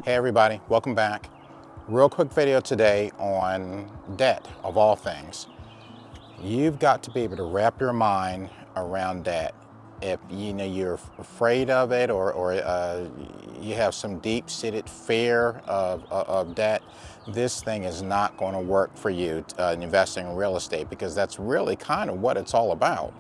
Hey everybody, welcome back. Real quick video today on debt, of all things. You've got to be able to wrap your mind around debt. If you're afraid of it or you have some deep-seated fear of debt, this thing is not going to work for you investing in real estate, because that's really kind of what it's all about.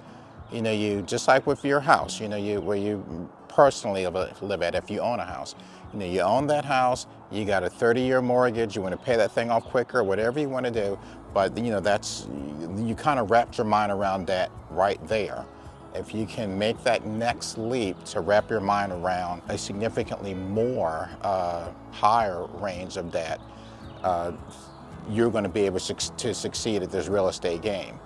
You just like with your house, where you personally live at, if you own a house. You own that house, you got a 30-year mortgage, you want to pay that thing off quicker, whatever you want to do, but you kind of wrapped your mind around that right there. If you can make that next leap to wrap your mind around a significantly more higher range of debt, you're going to be able to succeed at this real estate game.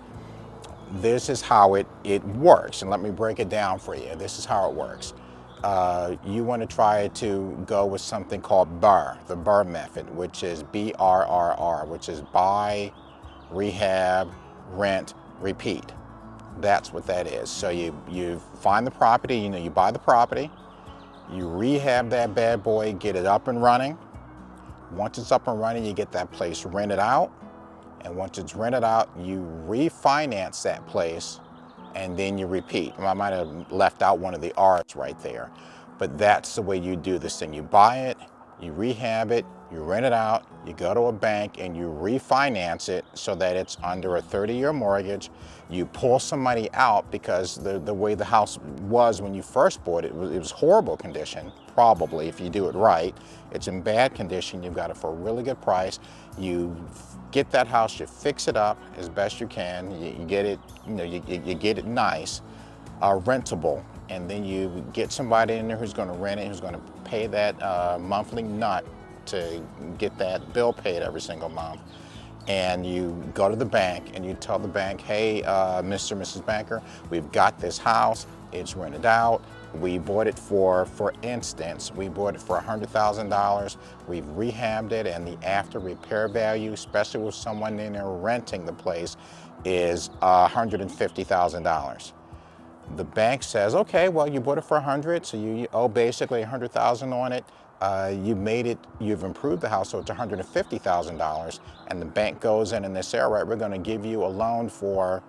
This is how it works, and let me break it down for you. This is how it works. You want to try to go with something called BRRRR, the BRRRR method, which is BRRR, which is buy, rehab, rent, repeat. That's what that is. So you find the property, you buy the property, you rehab that bad boy, get it up and running. Once it's up and running, you get that place rented out. And once it's rented out, you refinance that place, and then you repeat. I might have left out one of the R's right there, but that's the way you do this thing. You buy it, you rehab it, you rent it out, you go to a bank and you refinance it so that it's under a 30-year mortgage. You pull somebody out because the way the house was when you first bought it, it was horrible condition, probably, if you do it right. It's in bad condition, you've got it for a really good price. You get that house, you fix it up as best you can, you get it, you get it nice, rentable, and then you get somebody in there who's going to rent it, who's going to pay that monthly nut to get that bill paid every single month. And you go to the bank and you tell the bank, hey, Mr. and Mrs. Banker, we've got this house, it's rented out. We bought it for instance, we bought it for $100,000. We've rehabbed it, and the after repair value, especially with someone in there renting the place, is $150,000. The bank says, okay, well, you bought it for 100, so you owe basically 100,000 on it. You've improved the house, so it's $150,000, and the bank goes in and they say, all right, we're going to give you a loan for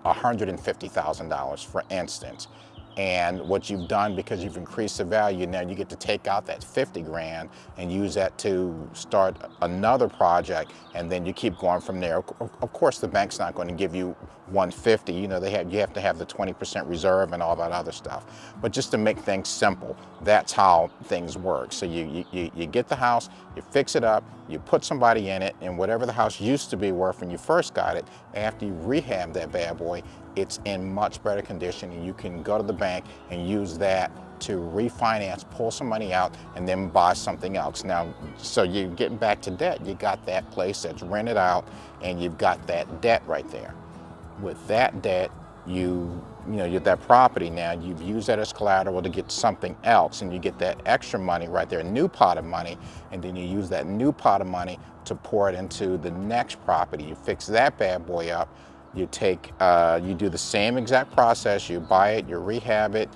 $150,000, for instance. And what you've done, because you've increased the value, now you get to take out that 50 grand and use that to start another project, and then you keep going from there. Of course, the bank's not going to give you 150. You have to have the 20% reserve and all that other stuff. But just to make things simple, that's how things work. So you get the house, you fix it up, you put somebody in it, and whatever the house used to be worth when you first got it, after you rehab that bad boy, it's in much better condition, and you can go to the bank and use that to refinance, pull some money out, and then buy something else. Now, so you're getting back to debt. You got that place that's rented out, and you've got that debt right there. With that debt, you get that property now, you've used that as collateral to get something else, and you get that extra money right there, a new pot of money, and then you use that new pot of money to pour it into the next property. You fix that bad boy up. You do the same exact process. You buy it, you rehab it,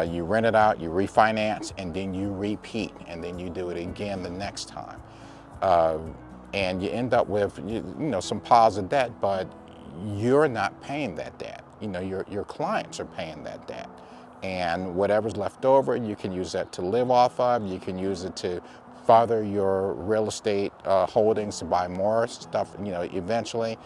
you rent it out, you refinance, and then you repeat, and then you do it again the next time. And you end up with some piles of debt, but you're not paying that debt. Your clients are paying that debt. And whatever's left over, you can use that to live off of. You can use it to further your real estate holdings, to buy more stuff, eventually.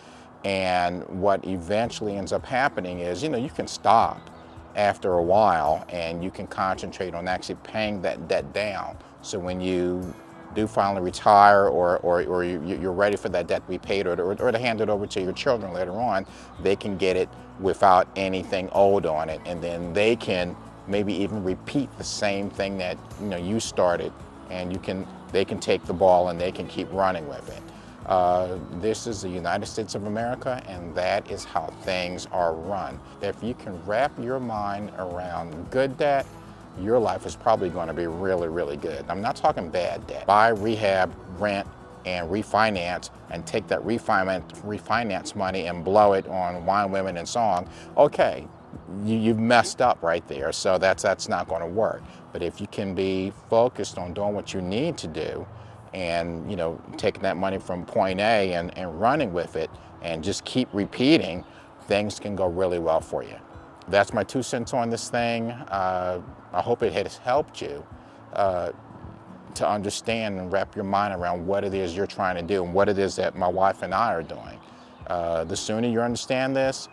And what eventually ends up happening is, you can stop after a while, and you can concentrate on actually paying that debt down. So when you do finally retire, or you're ready for that debt to be paid, or to hand it over to your children later on, they can get it without anything owed on it, and then they can maybe even repeat the same thing that you started, and they can take the ball and they can keep running with it. This is the United States of America, and that is how things are run. If you can wrap your mind around good debt, your life is probably going to be really, really good. I'm not talking bad debt. Buy, rehab, rent, and refinance, and take that refinance money and blow it on wine, women, and song. Okay, you've messed up right there. So that's not going to work. But if you can be focused on doing what you need to do, and taking that money from point A and running with it, and just keep repeating, things can go really well for you. That's my 2 cents on this thing. I hope it has helped you to understand and wrap your mind around what it is you're trying to do and what it is that my wife and I are doing. The sooner you understand this,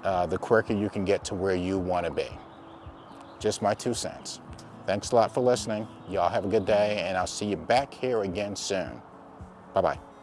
the quicker you can get to where you want to be. Just my 2 cents. Thanks a lot for listening. Y'all have a good day, and I'll see you back here again soon. Bye-bye.